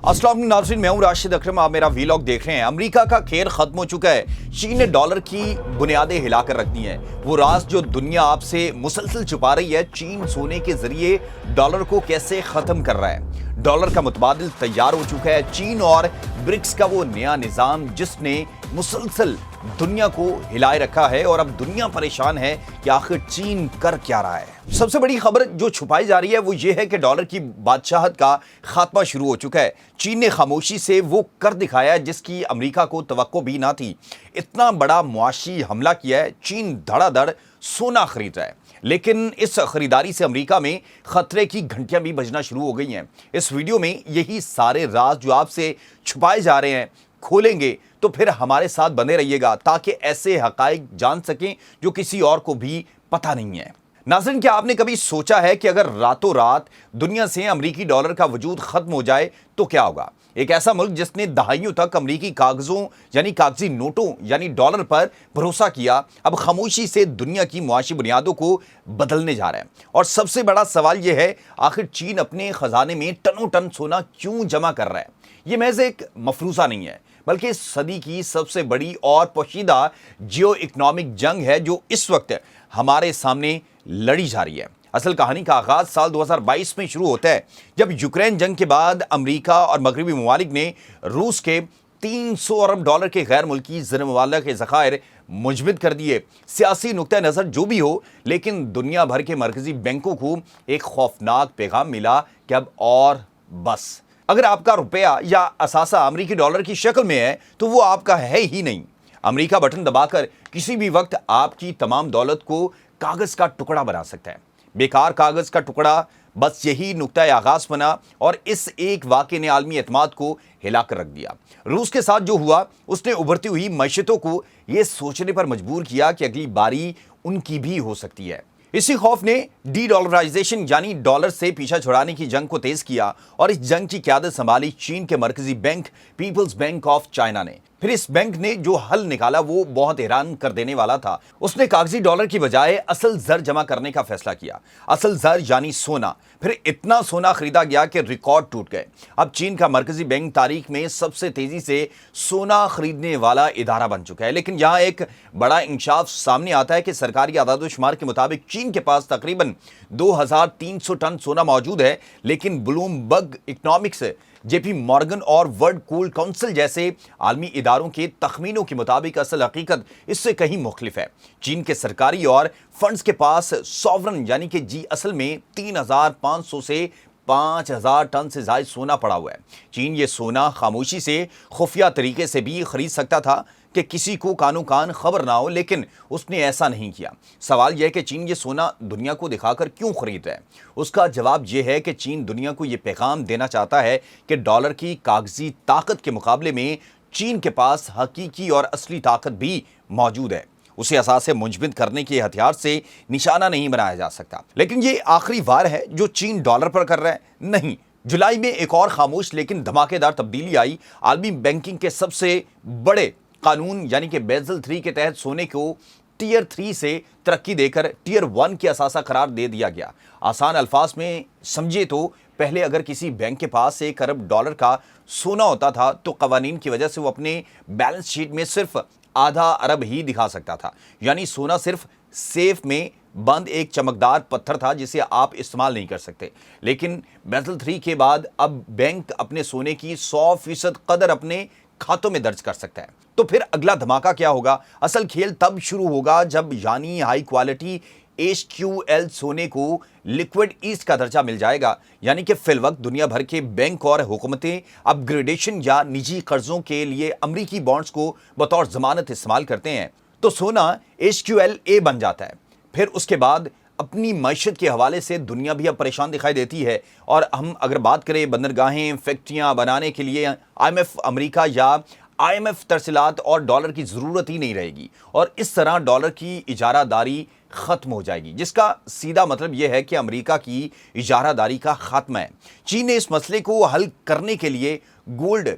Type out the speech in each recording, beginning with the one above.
अस्सलाम वालेकुम नाज़रीन, मैं हूं राशिद अकरम। आप मेरा वीलॉग देख रहे हैं। अमेरिका का खेल खत्म हो चुका है। चीन ने डॉलर की बुनियादें हिलाकर रख दी हैं। वो राज जो दुनिया आपसे मुसलसल छुपा रही है, चीन सोने के जरिए डॉलर को कैसे खत्म कर रहा है। डॉलर का मुतबादिल तैयार हो चुका है। चीन और ब्रिक्स का वो नया निजाम जिसने मुसलसल दुनिया को हिलाए रखा है और अब दुनिया परेशान है कि आखिर चीन कर क्या रहा है। सबसे बड़ी खबर जो छुपाई जा रही है वो ये है कि डॉलर की बादशाहत का खात्मा शुरू हो चुका है। चीन ने खामोशी से वो कर दिखाया जिसकी अमेरिका को तवक्को भी ना थी। इतना बड़ा मुआशी हमला किया है। चीन धड़ाधड़ सोना खरीद रहा है, लेकिन इस खरीदारी से अमेरिका में खतरे की घंटियां भी बजना शुरू हो गई हैं। इस वीडियो में यही सारे राज जो आपसे छुपाए जा रहे हैं खोलेंगे, तो फिर हमारे साथ बने रहिएगा ताकि ऐसे हकाइक जान सकें जो किसी और को भी पता नहीं है। नाज़रीन, क्या आपने कभी सोचा है कि अगर रातों रात दुनिया से अमेरिकी डॉलर का वजूद खत्म हो जाए तो क्या होगा। एक ऐसा मुल्क जिसने दहाइयों तक अमेरिकी कागजों यानी कागजी नोटों यानी डॉलर पर भरोसा किया, अब खामोशी से दुनिया की मुआशी बुनियादों को बदलने जा रहा है। और सबसे बड़ा सवाल यह है, आखिर चीन अपने खजाने में टनों टन सोना क्यों जमा कर रहा है। यह महज एक मफरूजा नहीं है, बल्कि इस सदी की सबसे बड़ी और पोशीदा जियो इकोनॉमिक जंग है जो इस वक्त हमारे सामने लड़ी जा रही है। असल कहानी का आगाज साल 2022 में शुरू होता है, जब यूक्रेन जंग के बाद अमेरिका और मगरबी ममालिक ने रूस के 300 अरब डॉलर के गैर मुल्की ज़र-ए-मुबादला के ज़खायर मुजम्मद कर दिए। सियासी नुक्ता नज़र जो भी हो, लेकिन दुनिया भर के मरकजी बैंकों को एक खौफनाक पैगाम मिला कि अब और बस। अगर आपका रुपया या असासा अमेरिकी डॉलर की शक्ल में है तो वो आपका है ही नहीं। अमेरिका बटन दबाकर किसी भी वक्त आपकी तमाम दौलत को कागज का टुकड़ा बना सकता है। बेकार कागज का टुकड़ा, बस यही नुक्ता आगाज बना और इस एक वाक़े ने आलमी एतमाद को हिलाकर रख दिया। रूस के साथ जो हुआ उसने उभरती हुई मैशतों को यह सोचने पर मजबूर किया कि अगली बारी उनकी भी हो सकती है। इसी खौफ ने डी डॉलराइजेशन यानी डॉलर से पीछा छुड़ाने की जंग को तेज किया और इस जंग की क़यादत संभाली चीन के मरकजी bank People's Bank of China ने। फिर इस बैंक ने जो हल निकाला वो बहुत हैरान कर देने वाला था। उसने कागजी डॉलर की बजाय असल जर जमा करने का फैसला किया। असल जर यानी सोना। फिर इतना सोना खरीदा गया कि रिकॉर्ड टूट गए। अब चीन का मरकजी बैंक तारीख में सबसे तेजी से सोना खरीदने वाला इदारा बन चुका है। लेकिन यहाँ एक बड़ा इंकशाफ सामने आता है कि सरकारी आदादोशुमार के मुताबिक चीन के पास तकरीबन 2300 टन सोना मौजूद है, लेकिन ब्लूमबर्ग इकोनॉमिक्स, जेपी मॉर्गन और वर्ल्ड गोल्ड काउंसिल जैसे आलमी इदारों के तखमीनों के मुताबिक असल हकीकत इससे कहीं मुख्तलिफ है। चीन के सरकारी और फंड्स के पास सॉवरन यानी कि जी असल में 3500 से 5000 टन से ज्यादा सोना पड़ा हुआ है। चीन ये सोना खामोशी से खुफिया तरीके से भी खरीद सकता था कि किसी को कानो कान खबर ना हो, लेकिन उसने ऐसा नहीं किया। सवाल यह है कि चीन ये सोना दुनिया को दिखाकर क्यों खरीद रहा है। उसका जवाब यह है कि चीन दुनिया को यह पैगाम देना चाहता है कि डॉलर की कागजी ताकत के मुकाबले में चीन के पास हकीकी और असली ताकत भी मौजूद है। उसे असासे मुंजमद करने के हथियार से निशाना नहीं बनाया जा सकता। लेकिन ये आखिरी वार है जो चीन डॉलर पर कर रहा है? नहीं। जुलाई में एक और खामोश लेकिन धमाकेदार तब्दीली आई। आलमी बैंकिंग के सबसे बड़े कानून यानी कि बेज़ल 3 के तहत सोने को टियर 3 से तरक्की देकर टियर 1 के असासा करार दे दिया गया। आसान अल्फाज में समझे तो पहले अगर किसी बैंक के पास 1 अरब डॉलर का सोना होता था तो कवानीन की वजह से वो अपने बैलेंस शीट में सिर्फ आधा अरब ही दिखा सकता था। यानी सोना सिर्फ सेफ में बंद एक चमकदार पत्थर था जिसे आप इस्तेमाल नहीं कर सकते। लेकिन बेज़ल 3 के बाद अब बैंक अपने सोने की 100% कदर अपने खातों में दर्ज कर सकता है। तो फिर अगला धमाका क्या होगा? असल खेल तब शुरू होगा जब यानी हाई क्वालिटी HQL सोने को लिक्विड ईस्ट का दर्जा मिल जाएगा। यानी कि फिल वक्त दुनिया भर के बैंक और हुकूमतें अपग्रेडेशन या निजी कर्जों के लिए अमरीकी बॉन्ड्स को बतौर जमानत इस्तेमाल करते हैं, तो सोना HQLA बन जाता है। फिर उसके बाद अपनी मैशत के हवाले से दुनिया भी अब परेशान दिखाई देती है। और हम अगर बात करें बंदरगाहें, फैक्ट्रियां बनाने के लिए IMF अमेरिका या IMF तरसीलात और डॉलर की ज़रूरत ही नहीं रहेगी और इस तरह डॉलर की इजारादारी ख़त्म हो जाएगी, जिसका सीधा मतलब यह है कि अमेरिका की इजारादारी का खात्मा है। चीन ने इस मसले को हल करने के लिए गोल्ड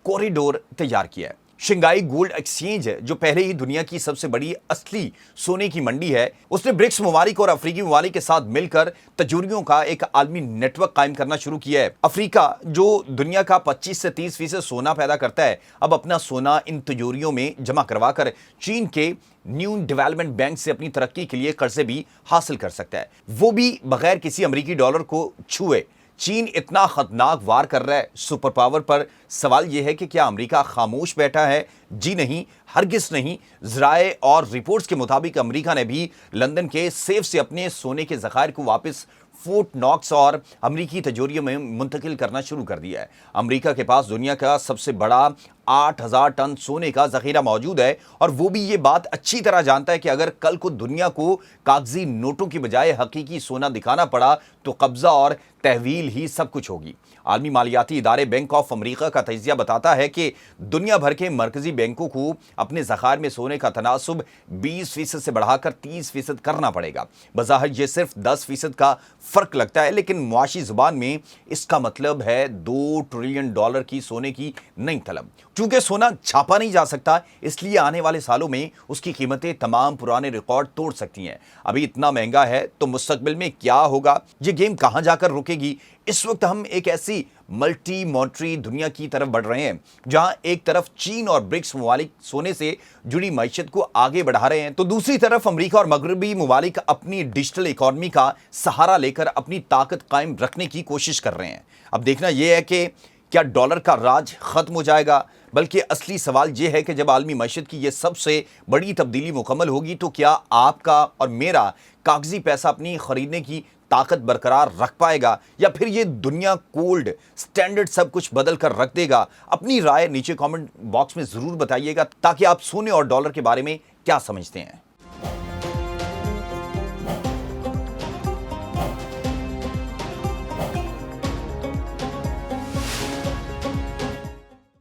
कॉरिडोर तैयार किया है। शंघाई गोल्ड एक्सचेंज है, जो पहले ही दुनिया की सबसे बड़ी असली सोने की मंडी है, उसने ब्रिक्स ममालिक और अफ्रीकी ममालिक के साथ मिलकर तजोरियों का एक आलमी नेटवर्क कायम करना शुरू किया है। अफ्रीका, जो दुनिया का 25 से 30% सोना पैदा करता है, अब अपना सोना इन तिजोरियों में जमा करवाकर चीन के न्यू डेवलपमेंट बैंक से अपनी तरक्की के लिए कर्जे भी हासिल कर सकता है, वो भी बगैर किसी अमेरिकी डॉलर को छुए। चीन इतना खतरनाक वार कर रहा है सुपर पावर पर। सवाल यह है कि क्या अमेरिका खामोश बैठा है? जी नहीं, हरगिज नहीं। ज़राए और रिपोर्ट्स के मुताबिक अमेरिका ने भी लंदन के सेफ से अपने सोने के ज़खायर को वापस फोर्ट नॉक्स और अमेरिकी तिजोरियों में मुंतकिल करना शुरू कर दिया है। अमेरिका के पास दुनिया का सबसे बड़ा 8,000 टन सोने का जखीरा मौजूद है, और वो भी ये बात अच्छी तरह जानता है कि अगर कल को दुनिया को कागजी नोटों की बजाय हकीकी सोना दिखाना पड़ा तो कब्जा और तहवील ही सब कुछ होगी। आलमी मालियाती इदारे बैंक ऑफ अमेरिका का तजिया बताता है कि दुनिया भर के मरकजी बैंकों को अपने ज़खायर में सोने का तनासुब 20% से बढ़ाकर 30% करना पड़ेगा। बज़ाहिर ये सिर्फ 10% का फर्क लगता है, लेकिन मुआशी जुबान में इसका मतलब है $2 ट्रिलियन की सोने की नई तलब। चूंकि सोना छापा नहीं जा सकता, इसलिए आने वाले सालों में उसकी कीमतें तमाम पुराने रिकॉर्ड तोड़ सकती हैं। अभी इतना महंगा है तो मुस्तकबिल में क्या होगा? ये गेम कहां जाकर रुकेगी? इस वक्त हम एक ऐसी मल्टी मॉनेटरी दुनिया की तरफ बढ़ रहे हैं जहां एक तरफ चीन और ब्रिक्स ममालिक सोने से जुड़ी मईशत को आगे बढ़ा रहे हैं, तो दूसरी तरफ अमेरिका और मगरबी ममालिक अपनी डिजिटल इकॉनमी का सहारा लेकर अपनी ताकत कायम रखने की कोशिश कर रहे हैं। अब देखना यह है कि क्या डॉलर का राज खत्म हो जाएगा? बल्कि असली सवाल यह है कि जब आलमी मईशत की यह सबसे बड़ी तब्दीली मुकम्मल होगी तो क्या आपका और मेरा कागजी पैसा अपनी खरीदने की ताकत बरकरार रख पाएगा, या फिर ये दुनिया कोल्ड स्टैंडर्ड सब कुछ बदल कर रख देगा? अपनी राय नीचे कमेंट बॉक्स में जरूर बताइएगा, ताकि आप सोने और डॉलर के बारे में क्या समझते हैं।